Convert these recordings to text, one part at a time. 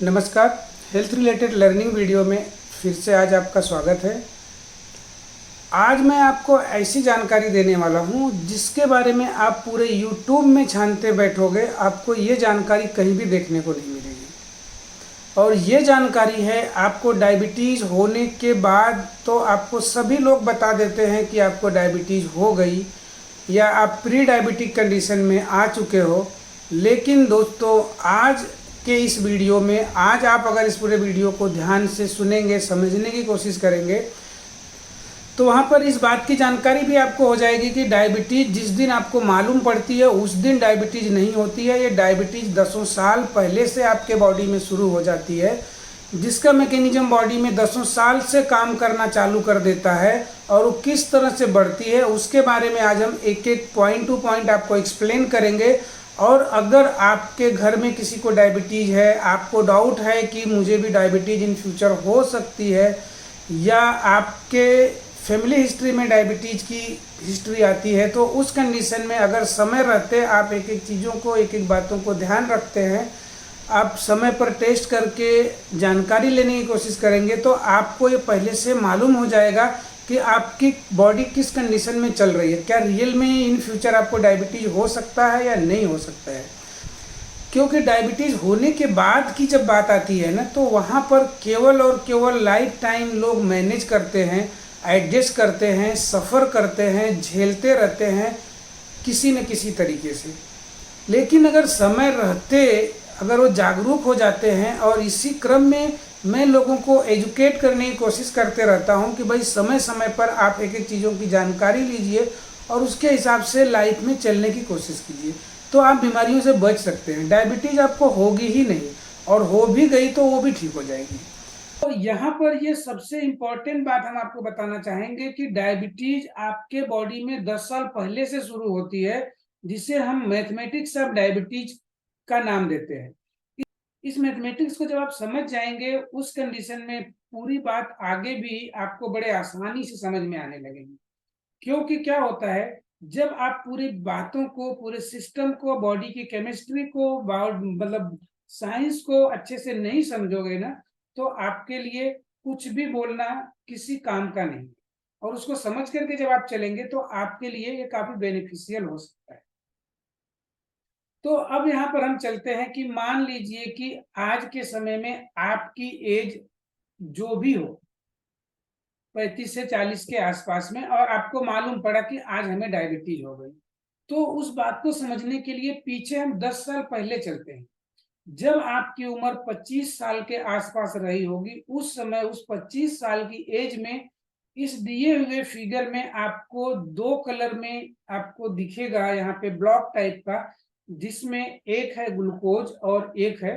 नमस्कार। Health related learning video में फिर से आज आपका स्वागत है। आज मैं आपको ऐसी जानकारी देने वाला हूं जिसके बारे में आप पूरे YouTube में छानते बैठोगे, आपको ये जानकारी कहीं भी देखने को नहीं मिलेगी। और ये जानकारी है आपको डायबिटीज़ होने के बाद, तो आपको सभी लोग बता देते हैं कि आपको डायबिटीज़ हो गई या आप प्री डायबिटिक कंडीशन में आ चुके हो। लेकिन दोस्तों, आज के इस वीडियो में, आज आप अगर इस पूरे वीडियो को ध्यान से सुनेंगे, समझने की कोशिश करेंगे, तो वहाँ पर इस बात की जानकारी भी आपको हो जाएगी कि डायबिटीज़ जिस दिन आपको मालूम पड़ती है उस दिन डायबिटीज़ नहीं होती है। ये डायबिटीज़ दसों साल पहले से आपके बॉडी में शुरू हो जाती है, जिसका मैकेनिज्म बॉडी में दसों साल से काम करना चालू कर देता है। और वो किस तरह से बढ़ती है उसके बारे में आज हम एक एक पॉइंट टू पॉइंट आपको एक्सप्लेन करेंगे। और अगर आपके घर में किसी को डायबिटीज़ है, आपको डाउट है कि मुझे भी डायबिटीज़ इन फ्यूचर हो सकती है, या आपके फैमिली हिस्ट्री में डायबिटीज़ की हिस्ट्री आती है, तो उस कंडीशन में अगर समय रहते आप एक एक चीज़ों को, एक एक बातों को ध्यान रखते हैं, आप समय पर टेस्ट करके जानकारी लेने की कोशिश करेंगे, तो आपको ये पहले से मालूम हो जाएगा कि आपकी बॉडी किस कंडीशन में चल रही है। क्या रियल में इन फ्यूचर आपको डायबिटीज़ हो सकता है या नहीं हो सकता है। क्योंकि डायबिटीज़ होने के बाद की जब बात आती है ना, तो वहाँ पर केवल और केवल लाइफ टाइम लोग मैनेज करते हैं, एडजस्ट करते हैं, सफ़र करते हैं, झेलते रहते हैं किसी न किसी तरीके से। लेकिन अगर समय रहते, अगर वो जागरूक हो जाते हैं, और इसी क्रम में मैं लोगों को एजुकेट करने की कोशिश करते रहता हूँ कि भाई समय समय पर आप एक एक चीज़ों की जानकारी लीजिए और उसके हिसाब से लाइफ में चलने की कोशिश कीजिए, तो आप बीमारियों से बच सकते हैं। डायबिटीज़ आपको होगी ही नहीं, और हो भी गई तो वो भी ठीक हो जाएगी। तो यहाँ पर ये सबसे इम्पोर्टेंट बात हम आपको बताना चाहेंगे कि डायबिटीज आपके बॉडी में 10 साल पहले से शुरू होती है, जिसे हम मैथमेटिक्स ऑफ डायबिटीज का नाम देते हैं। इस मैथमेटिक्स को जब आप समझ जाएंगे, उस कंडीशन में पूरी बात आगे भी आपको बड़े आसानी से समझ में आने लगेगी। क्योंकि क्या होता है, जब आप पूरी बातों को, पूरे सिस्टम को, बॉडी की केमिस्ट्री को, मतलब साइंस को अच्छे से नहीं समझोगे ना, तो आपके लिए कुछ भी बोलना किसी काम का नहीं। और उसको समझ करके जब आप चलेंगे तो आपके लिए ये काफी बेनिफिशियल हो सकता है। तो अब यहाँ पर हम चलते हैं कि मान लीजिए कि आज के समय में आपकी एज जो भी हो, 35 से 40 के आसपास में, और आपको मालूम पड़ा कि आज हमें डायबिटीज हो गई, तो उस बात को समझने के लिए पीछे हम 10 साल पहले चलते हैं। जब आपकी उम्र 25 साल के आसपास रही होगी, उस समय उस 25 साल की एज में इस दिए हुए फिगर में आपको दो कलर में आपको दिखेगा, यहाँ पे ब्लॉक टाइप का, जिसमें एक है ग्लूकोज और एक है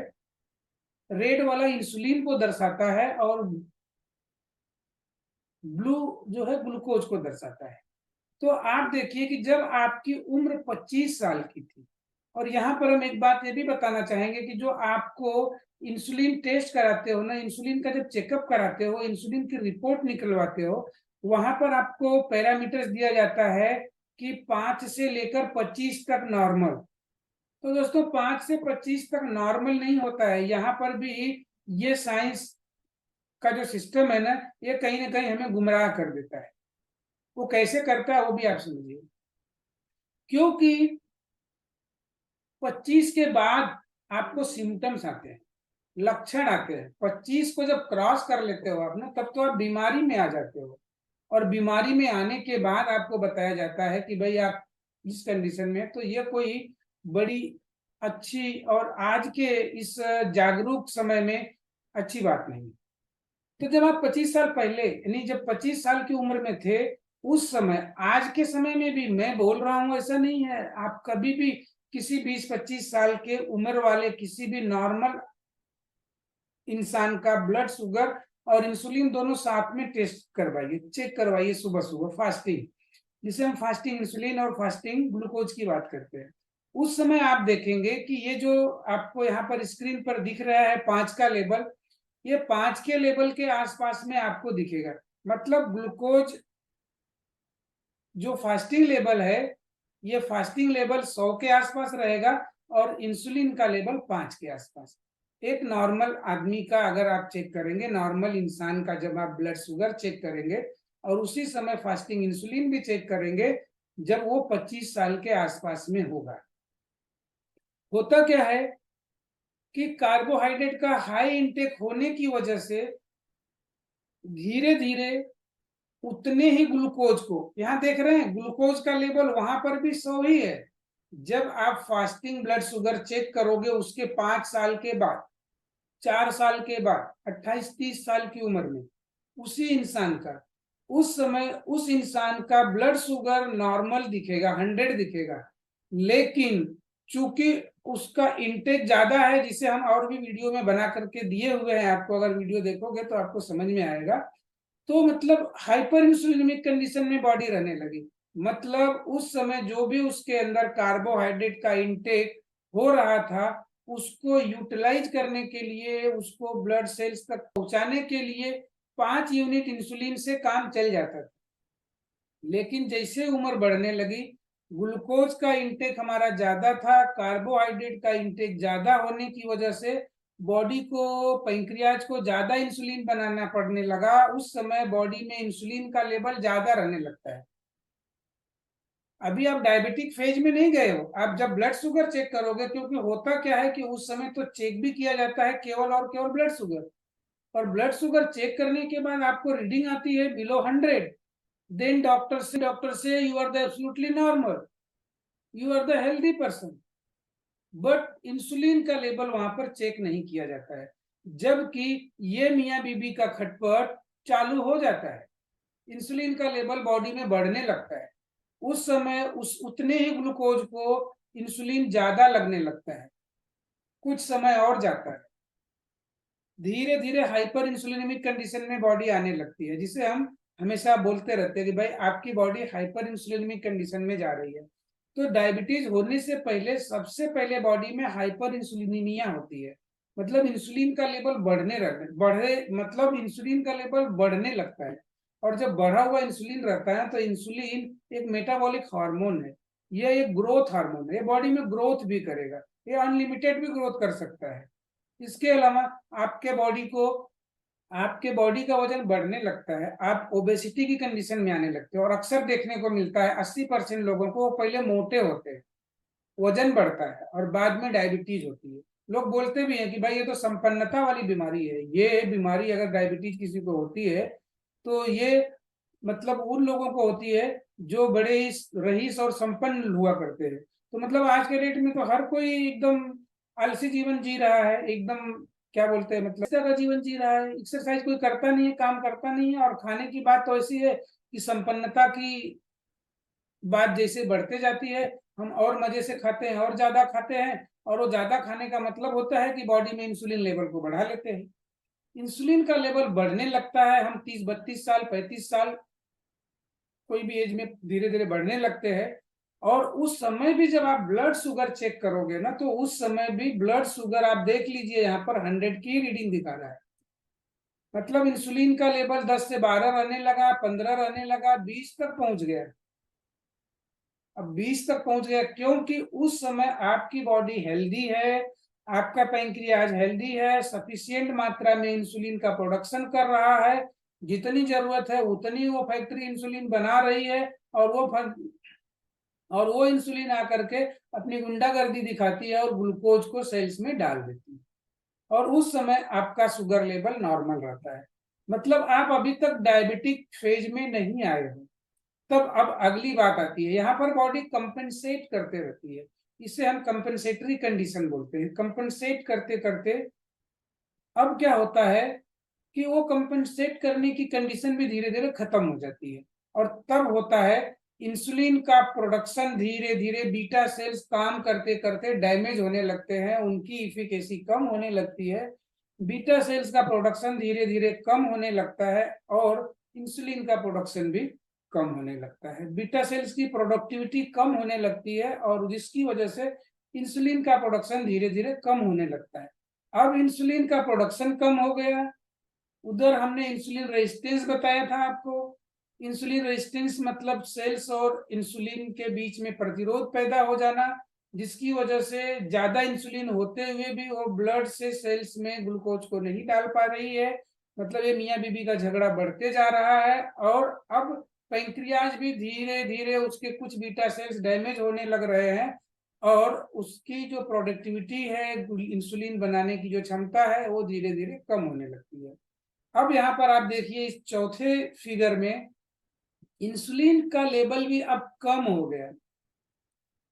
रेड वाला इंसुलिन को दर्शाता है, और ब्लू जो है ग्लूकोज को दर्शाता है। तो आप देखिए कि जब आपकी उम्र 25 साल की थी, और यहाँ पर हम एक बात ये भी बताना चाहेंगे कि जो आपको इंसुलिन टेस्ट कराते हो ना, इंसुलिन का जब चेकअप कराते हो, इंसुलिन की रिपोर्ट निकलवाते हो, वहां पर आपको पैरामीटर्स दिया जाता है कि 5 से लेकर 25 तक नॉर्मल। तो दोस्तों, 5 से 25 तक नॉर्मल नहीं होता है। यहाँ पर भी ये साइंस का जो सिस्टम है ना, ये कहीं ना कहीं हमें गुमराह कर देता है। वो कैसे करता है वो भी आप समझिए। क्योंकि 25 के बाद आपको सिम्टम्स आते हैं, लक्षण आते हैं। 25 को जब क्रॉस कर लेते हो आप ना, तब तो आप बीमारी में आ जाते हो। और बीमारी में आने के बाद आपको बताया जाता है कि भाई आप इस कंडीशन में, तो ये कोई बड़ी अच्छी और आज के इस जागरूक समय में अच्छी बात नहीं। तो जब आप 25 साल पहले, यानी जब 25 साल की उम्र में थे, उस समय, आज के समय में भी मैं बोल रहा हूं ऐसा नहीं है, आप कभी भी किसी 20-25 साल के उम्र वाले किसी भी नॉर्मल इंसान का ब्लड शुगर और इंसुलिन दोनों साथ में टेस्ट करवाइए, चेक करवाइए सुबह सुबह, फास्टिंग, जिसे हम फास्टिंग इंसुलिन और फास्टिंग ग्लूकोज की बात करते हैं। उस समय आप देखेंगे कि ये जो आपको यहाँ पर स्क्रीन पर दिख रहा है 5 का लेवल, ये 5 के लेवल के आसपास में आपको दिखेगा। मतलब ग्लूकोज जो फास्टिंग लेवल है, ये फास्टिंग लेवल 100 के आसपास रहेगा, और इंसुलिन का लेवल 5 के आसपास। एक नॉर्मल आदमी का अगर आप चेक करेंगे, नॉर्मल इंसान का जब आप ब्लड शुगर चेक करेंगे और उसी समय फास्टिंग इंसुलिन भी चेक करेंगे जब वो 25 साल के आसपास में होगा। होता क्या है कि कार्बोहाइड्रेट का हाई इंटेक होने की वजह से धीरे धीरे उतने ही ग्लूकोज को, यहां देख रहे हैं ग्लूकोज का लेवल वहां पर भी 100 ही है। जब आप फास्टिंग ब्लड शुगर चेक करोगे उसके 5 साल के बाद, 4 साल के बाद, 28-30 साल की उम्र में उसी इंसान का, उस समय उस इंसान का ब्लड शुगर नॉर्मल दिखेगा, 100 दिखेगा, लेकिन चूंकि उसका इंटेक ज्यादा है, जिसे हम और भी वीडियो में बना करके दिए हुए हैं आपको, अगर वीडियो देखोगे तो आपको समझ में आएगा। तो मतलब हाइपर इंसुलिनिक कंडीशन में बॉडी रहने लगी, मतलब उस समय जो भी उसके अंदर कार्बोहाइड्रेट का इंटेक हो रहा था उसको यूटिलाइज करने के लिए, उसको ब्लड सेल्स तक पहुंचाने के लिए 5 यूनिट इंसुलिन से काम चल जाता था। लेकिन जैसे उम्र बढ़ने लगी, ग्लूकोज का इंटेक हमारा ज्यादा था, कार्बोहाइड्रेट का इंटेक ज्यादा होने की वजह से बॉडी को, पैंक्रियाज को ज्यादा इंसुलिन बनाना पड़ने लगा। उस समय बॉडी में इंसुलिन का लेवल ज्यादा रहने लगता है। अभी आप डायबिटिक फेज में नहीं गए हो, आप जब ब्लड शुगर चेक करोगे, क्योंकि होता क्या है कि उस समय तो चेक भी किया जाता है केवल और केवल ब्लड शुगर, और ब्लड शुगर चेक करने के बाद आपको रीडिंग आती है बिलो 100, देन डॉक्टर से you are the absolutely normal, you are the healthy person. But insulin का लेवल वहां पर चेक नहीं किया जाता है, जबकि ये मियाँ बीबी का खटपट चालू हो जाता है, इंसुलिन का लेवल बॉडी में बढ़ने लगता है। उस समय उस उतने ही ग्लूकोज को इंसुलिन ज्यादा लगने लगता है, कुछ समय और जाता है, धीरे धीरे हाइपर इंसुलिनिमिक कंडीशन में बॉडी आने लगती है, जिसे हम हमेशा बोलते रहते हैं कि भाई आपकी बॉडी हाइपर इंसुलिनिमिक कंडीशन में जा रही है। तो डायबिटीज होने से पहले सबसे पहले बॉडी में हाइपर इंसुलिनीमिया होती है, मतलब इंसुलिन का लेवल मतलब इंसुलिन का लेवल बढ़ने लगता है। और जब बढ़ा हुआ इंसुलिन रहता है तो इंसुलिन एक मेटाबॉलिक हार्मोन है, यह एक ग्रोथ हार्मोन है, ये बॉडी में ग्रोथ भी करेगा, ये अनलिमिटेड भी ग्रोथ कर सकता है। इसके अलावा आपके बॉडी को, आपके बॉडी का वजन बढ़ने लगता है, आप ओबेसिटी की कंडीशन में आने लगते हैं। और अक्सर देखने को मिलता है 80% लोगों को पहले मोटे होते हैं, वजन बढ़ता है और बाद में डायबिटीज होती है। लोग बोलते भी हैं कि भाई ये तो संपन्नता वाली बीमारी है, ये बीमारी अगर डायबिटीज किसी को होती है तो ये मतलब उन लोगों को होती है जो बड़े रईस और संपन्न हुआ करते हैं। तो मतलब आज के डेट में तो हर कोई एकदम आलसी जीवन जी रहा है, एकदम क्या बोलते हैं, मतलब इस तरह का जीवन जी रहा है, एक्सरसाइज कोई करता नहीं है, काम करता नहीं है, और खाने की बात तो ऐसी है कि संपन्नता की बात जैसे बढ़ते जाती है, हम और मजे से खाते हैं और ज्यादा खाते हैं, और वो ज्यादा खाने का मतलब होता है कि बॉडी में इंसुलिन लेवल को बढ़ा लेते हैं। इंसुलिन का लेवल बढ़ने लगता है, हम 30-32 साल, 35 साल, कोई भी एज में धीरे धीरे बढ़ने लगते हैं। और उस समय भी जब आप ब्लड शुगर चेक करोगे ना, तो उस समय भी ब्लड शुगर आप देख लीजिए, यहाँ पर 100 की रीडिंग दिखा रहा है, मतलब इंसुलिन का लेवल 10 से 12 रहने लगा, 15 रहने लगा, 20 तक पहुंच गया। अब 20 तक पहुंच गया क्योंकि उस समय आपकी बॉडी हेल्दी है, आपका पैंक्रियाज हेल्दी है, सफिशियंट मात्रा में इंसुलिन का प्रोडक्शन कर रहा है, जितनी जरूरत है उतनी वो फैक्ट्री इंसुलिन बना रही है, और वो इंसुलिन आकर के अपनी गुंडागर्दी दिखाती है और ग्लूकोज को सेल्स में डाल देती है, और उस समय आपका शुगर लेवल नॉर्मल रहता है। मतलब आप अभी तक डायबिटिक फेज में नहीं आए हो। तब अब अगली बात आती है, यहाँ पर बॉडी कंपेंसेट करते रहती है, इसे हम कंपेंसेटरी कंडीशन बोलते हैं। कंपेंसेट करते करते अब क्या होता है कि वो कंपेंसेट करने की कंडीशन भी धीरे धीरे खत्म हो जाती है, और तब होता है इंसुलिन का प्रोडक्शन धीरे धीरे, बीटा सेल्स काम करते करते डैमेज होने लगते हैं, उनकी इफिकेसी कम होने लगती है, बीटा सेल्स का प्रोडक्शन धीरे धीरे कम होने लगता है, और इंसुलिन का प्रोडक्शन भी कम होने लगता है। बीटा सेल्स की प्रोडक्टिविटी कम होने लगती है और जिसकी वजह से इंसुलिन का प्रोडक्शन धीरे धीरे कम होने लगता है। अब इंसुलिन का प्रोडक्शन कम हो गया, उधर हमने इंसुलिन रेजिस्टेंस बताया था आपको। इंसुलिन रेजिस्टेंस मतलब सेल्स और इंसुलिन के बीच में प्रतिरोध पैदा हो जाना, जिसकी वजह से ज्यादा इंसुलिन होते हुए भी वो ब्लड से सेल्स में ग्लूकोज को नहीं डाल पा रही है। मतलब ये मियाँ बीबी का झगड़ा बढ़ते जा रहा है। और अब पैंक्रियाज भी धीरे धीरे उसके कुछ बीटा सेल्स डैमेज होने लग रहे हैं और उसकी जो प्रोडक्टिविटी है, इंसुलिन बनाने की जो क्षमता है, वो धीरे धीरे कम होने लगती है। अब यहाँ पर आप देखिए इस चौथे फिगर में इंसुलिन का लेवल भी अब कम हो गया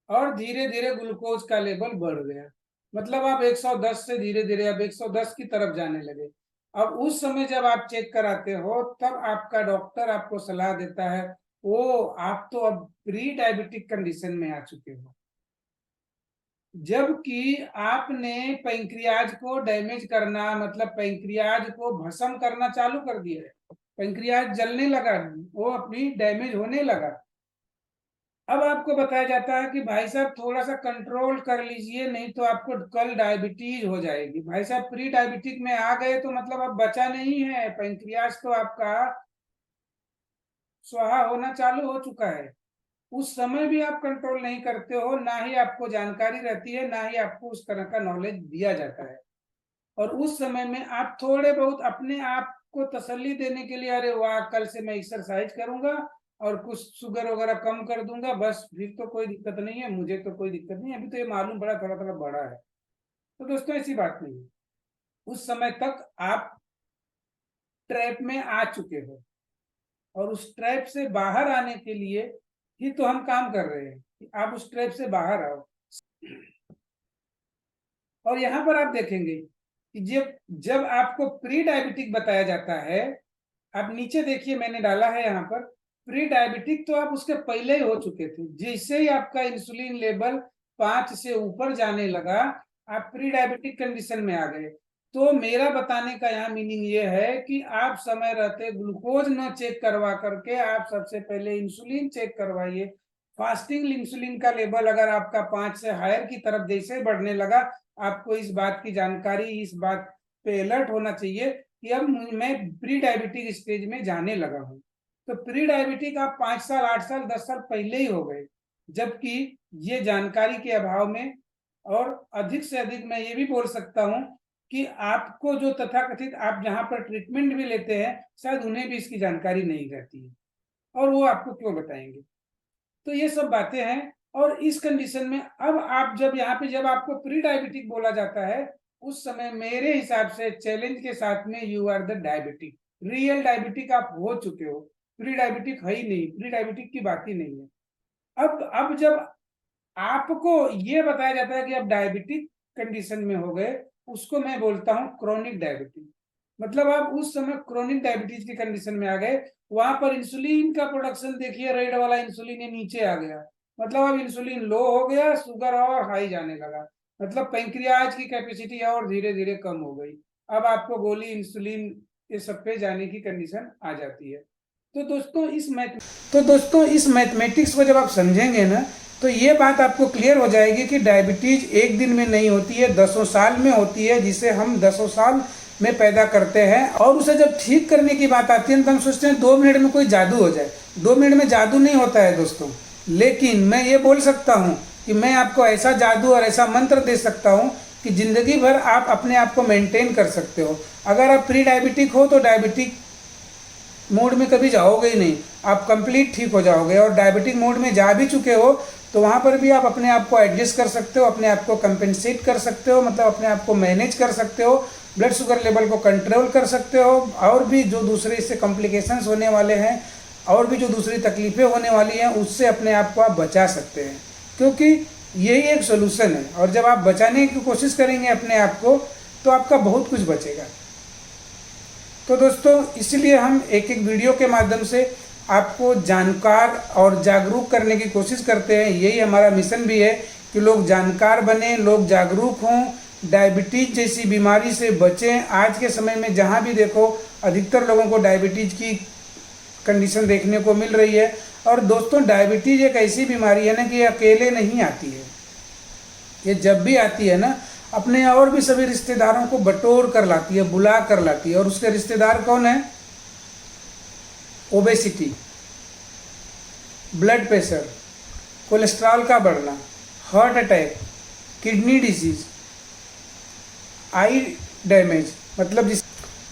और धीरे धीरे ग्लूकोज का लेवल बढ़ गया। मतलब आप 110 से धीरे धीरे अब 110 की तरफ जाने लगे। अब उस समय जब आप चेक कराते हो तब आपका डॉक्टर आपको सलाह देता है, ओ आप तो अब प्री डायबिटिक कंडीशन में आ चुके हो, जबकि आपने पैंक्रियाज को डैमेज करना, मतलब पैंक्रियाज को भस्म करना चालू कर दिया है। पैंक्रियाज जलने लगा, वो अपनी डैमेज होने लगा। अब आपको बताया जाता है कि भाई साहब थोड़ा सा कंट्रोल कर लीजिए, नहीं तो आपको कल डायबिटीज हो जाएगी। भाई साहब प्री डायबिटिक में आ गए तो मतलब अब बचा नहीं है, पैंक्रियाज तो आपका स्वाहा होना चालू हो चुका है। उस समय भी आप कंट्रोल नहीं करते हो, ना ही आपको जानकारी रहती है, ना ही आपको उस तरह का नॉलेज दिया जाता है। और उस समय में आप थोड़े बहुत अपने आप को तसल्ली देने के लिए, अरे वाह कल से मैं एक्सरसाइज करूंगा और कुछ शुगर वगैरह कम कर दूंगा, बस फिर तो कोई दिक्कत नहीं है, मुझे तो कोई दिक्कत नहीं है, अभी तो ये मालूम पड़ा थोड़ा थोड़ा बड़ा है। तो दोस्तों ऐसी बात नहीं है, उस समय तक आप ट्रैप में आ चुके हो और उस ट्रैप से बाहर आने के लिए ही तो हम काम कर रहे हैं कि आप उस ट्रैप से बाहर आओ। और यहाँ पर आप देखेंगे कि जब जब आपको प्री डायबिटिक बताया जाता है, आप नीचे देखिए मैंने डाला है यहाँ पर, प्री डायबिटिक तो आप उसके पहले ही हो चुके थे। जैसे ही आपका इंसुलिन लेवल 5 से ऊपर जाने लगा, आप प्री डायबिटिक कंडीशन में आ गए। तो मेरा बताने का यहाँ मीनिंग ये है कि आप समय रहते ग्लूकोज न चेक करवा करके आप सबसे पहले इंसुलिन चेक करवाइए। फास्टिंग इंसुलिन का लेवल अगर आपका 5 से हायर की तरफ जैसे बढ़ने लगा, आपको इस बात की जानकारी, इस बात पे अलर्ट होना चाहिए कि अब मैं प्री डायबिटिक स्टेज में जाने लगा हूँ। तो प्री डायबिटिक आप 5 साल 8 साल 10 साल पहले ही हो गए, जबकि ये जानकारी के अभाव में, और अधिक से अधिक मैं ये भी बोल सकता हूँ कि आपको जो तथाकथित आप जहाँ पर ट्रीटमेंट भी लेते हैं, शायद उन्हें भी इसकी जानकारी नहीं रहती है, और वो आपको क्यों बताएंगे। तो ये सब बातें हैं। और इस कंडीशन में अब आप जब यहाँ पे जब आपको प्री डायबिटिक बोला जाता है, उस समय मेरे हिसाब से चैलेंज के साथ में you are the diabetic, real diabetic आप हो चुके हो। प्री डायबिटिक है ही नहीं, प्री डायबिटिक की बात ही नहीं है। अब जब आपको ये बताया जाता है कि आप डायबिटिक कंडीशन में हो गए, उसको मैं बोलता हूँ क्रोनिक डायबिटीज। मतलब आप उस समय क्रोनिक डायबिटीज की कंडीशन में आ गए, वहां पर इंसुलिन का प्रोडक्शन देखिए, रेड वाला इंसुलिन ये नीचे आ गया, मतलब अब इंसुलिन लो हो गया, शुगर और हाई जाने लगा, मतलब पैंक्रियाज की कैपेसिटी और धीरे धीरे कम हो गई। अब आपको गोली इंसुलिन ये सब पे जाने की कंडीशन आ जाती है। तो दोस्तों इस मैथमेटिक्स को जब आप समझेंगे ना, तो ये बात आपको क्लियर हो जाएगी कि डायबिटीज एक दिन में नहीं होती है, 10 साल में होती है, जिसे हम 10 साल में पैदा करते हैं। और उसे जब ठीक करने की बात आती है तो हम सोचते हैं 2 मिनट में कोई जादू हो जाए। 2 मिनट में जादू नहीं होता है दोस्तों, लेकिन मैं ये बोल सकता हूँ कि मैं आपको ऐसा जादू और ऐसा मंत्र दे सकता हूँ कि जिंदगी भर आप अपने आप को मेंटेन कर सकते हो। अगर आप प्री डायबिटिक हो तो डायबिटिक मोड में कभी जाओगे ही नहीं, आप कंप्लीट ठीक हो जाओगे। और डायबिटिक मोड में जा भी चुके हो तो वहाँ पर भी आप अपने आप को एडजस्ट कर सकते हो, अपने आप को कंपेंसेट कर सकते हो, मतलब अपने आप को मैनेज कर सकते हो, ब्लड शुगर लेवल को कंट्रोल कर सकते हो, और भी जो दूसरे इससे कॉम्प्लिकेशंस होने वाले हैं और भी जो दूसरी तकलीफ़ें होने वाली हैं उससे अपने आप को आप बचा सकते हैं, क्योंकि यही एक सोल्यूशन है। और जब आप बचाने की कोशिश करेंगे अपने आप को तो आपका बहुत कुछ बचेगा। तो दोस्तों इसलिए हम एक एक वीडियो के माध्यम से आपको जानकार और जागरूक करने की कोशिश करते हैं। यही हमारा मिशन भी है कि लोग जानकार बने, लोग जागरूक हों, डायबिटीज़ जैसी बीमारी से बचें। आज के समय में जहाँ भी देखो अधिकतर लोगों को डायबिटीज़ की कंडीशन देखने को मिल रही है। और दोस्तों डायबिटीज़ एक ऐसी बीमारी है ना कि अकेले नहीं आती है, ये जब भी आती है ना अपने और भी सभी रिश्तेदारों को बटोर कर लाती है, बुला कर लाती है। और उसके रिश्तेदार कौन है? ओबेसिटी, ब्लड प्रेशर, कोलेस्ट्रॉल का बढ़ना, हार्ट अटैक, किडनी डिसीज, आई डैमेज, मतलब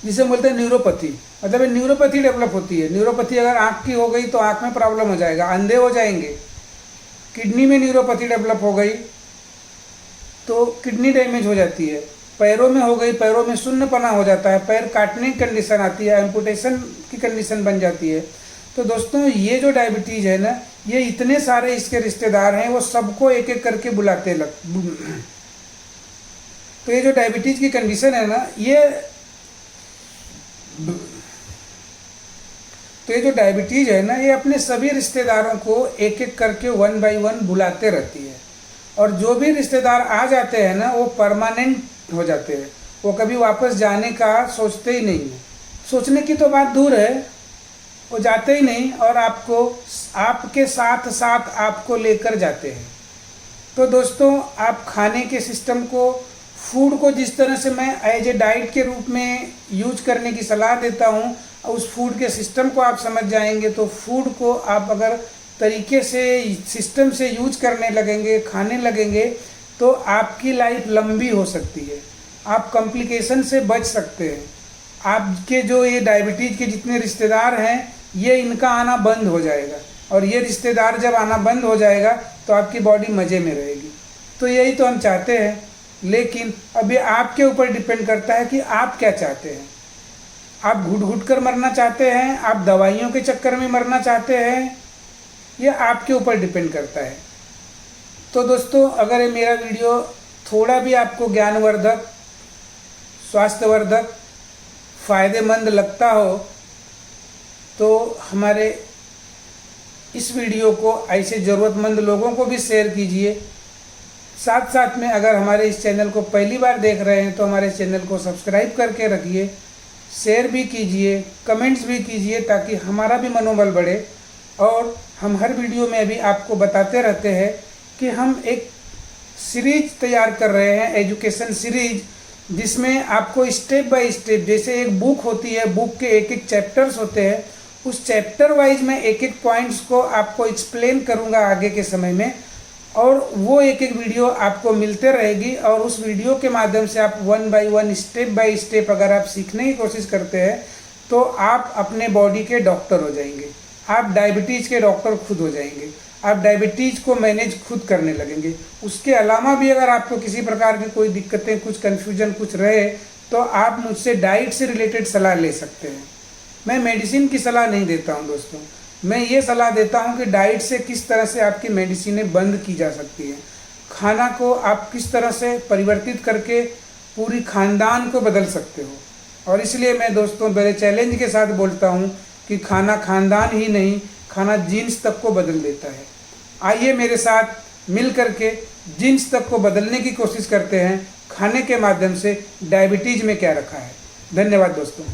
जिसे बोलते हैं न्यूरोपैथी, मतलब न्यूरोपैथी डेवलप होती है। न्यूरोपैथी अगर आँख की हो गई तो आँख में प्रॉब्लम हो जाएगा, अंधे हो जाएंगे। किडनी में न्यूरोपैथी डेवलप हो गई तो किडनी डैमेज हो जाती है। पैरों में हो गई, पैरों में शून्यपना हो जाता है, पैर काटने की कंडीशन आती है, एम्पुटेशन की कंडीशन बन जाती है। तो दोस्तों ये जो डायबिटीज़ है ना, ये इतने सारे इसके रिश्तेदार हैं, वो सबको एक एक करके बुलाते तो ये जो डायबिटीज़ की कंडीशन है ना, ये जो डायबिटीज़ है ना, ये अपने सभी रिश्तेदारों को एक एक करके 1 बाय 1 बुलाते रहती है। और जो भी रिश्तेदार आ जाते हैं ना, वो परमानेंट हो जाते हैं, वो कभी वापस जाने का सोचते ही नहीं है। सोचने की तो बात दूर है, वो जाते ही नहीं और आपके साथ साथ आपको लेकर जाते हैं। तो दोस्तों आप खाने के सिस्टम को, फूड को जिस तरह से मैं एज ए डाइट के रूप में यूज करने की सलाह देता हूँ, उस फूड के सिस्टम को आप समझ जाएंगे तो फूड को आप अगर तरीके से सिस्टम से यूज करने लगेंगे, खाने लगेंगे, तो आपकी लाइफ लंबी हो सकती है, आप कॉम्प्लिकेशन से बच सकते हैं। आपके जो ये डायबिटीज़ के जितने रिश्तेदार हैं, ये इनका आना बंद हो जाएगा, और ये रिश्तेदार जब आना बंद हो जाएगा तो आपकी बॉडी मज़े में रहेगी। तो यही तो हम चाहते हैं, लेकिन अभी आपके ऊपर डिपेंड करता है कि आप क्या चाहते हैं। आप घुट घुट कर मरना चाहते हैं, आप दवाइयों के चक्कर में मरना चाहते हैं, ये आपके ऊपर डिपेंड करता है। तो दोस्तों अगर ये मेरा वीडियो थोड़ा भी आपको ज्ञानवर्धक, स्वास्थ्यवर्धक, फ़ायदेमंद लगता हो तो हमारे इस वीडियो को ऐसे ज़रूरतमंद लोगों को भी शेयर कीजिए। साथ साथ में अगर हमारे इस चैनल को पहली बार देख रहे हैं तो हमारे चैनल को सब्सक्राइब करके रखिए, शेयर भी कीजिए, कमेंट्स भी कीजिए, ताकि हमारा भी मनोबल बढ़े। और हम हर वीडियो में भी आपको बताते रहते हैं कि हम एक सीरीज तैयार कर रहे हैं, एजुकेशन सीरीज, जिसमें आपको स्टेप बाय स्टेप, जैसे एक बुक होती है, बुक के एक एक चैप्टर्स होते हैं, उस चैप्टर वाइज में एक एक पॉइंट्स को आपको एक्सप्लेन करूंगा आगे के समय में, और वो एक एक वीडियो आपको मिलते रहेगी। और उस वीडियो के माध्यम से आप 1 बाय 1 स्टेप बाय स्टेप अगर आप सीखने की कोशिश करते हैं तो आप अपने बॉडी के डॉक्टर हो जाएंगे, आप डायबिटीज़ के डॉक्टर खुद हो जाएंगे, आप डायबिटीज़ को मैनेज खुद करने लगेंगे। उसके अलावा भी अगर आपको किसी प्रकार की कोई दिक्कतें, कुछ कन्फ्यूजन कुछ रहे, तो आप मुझसे डाइट से रिलेटेड सलाह ले सकते हैं। मैं मेडिसिन की सलाह नहीं देता हूं दोस्तों, मैं ये सलाह देता हूं कि डाइट से किस तरह से आपकी मेडिसिनें बंद की जा सकती हैं, खाना को आप किस तरह से परिवर्तित करके पूरी खानदान को बदल सकते हो। और इसलिए मैं दोस्तों बड़े चैलेंज के साथ बोलता हूं कि खाना खानदान ही नहीं, खाना जीन्स तक को बदल देता है। आइए मेरे साथ मिल करके जीन्स तक को बदलने की कोशिश करते हैं, खाने के माध्यम से डायबिटीज़ में क्या रखा है। धन्यवाद दोस्तों।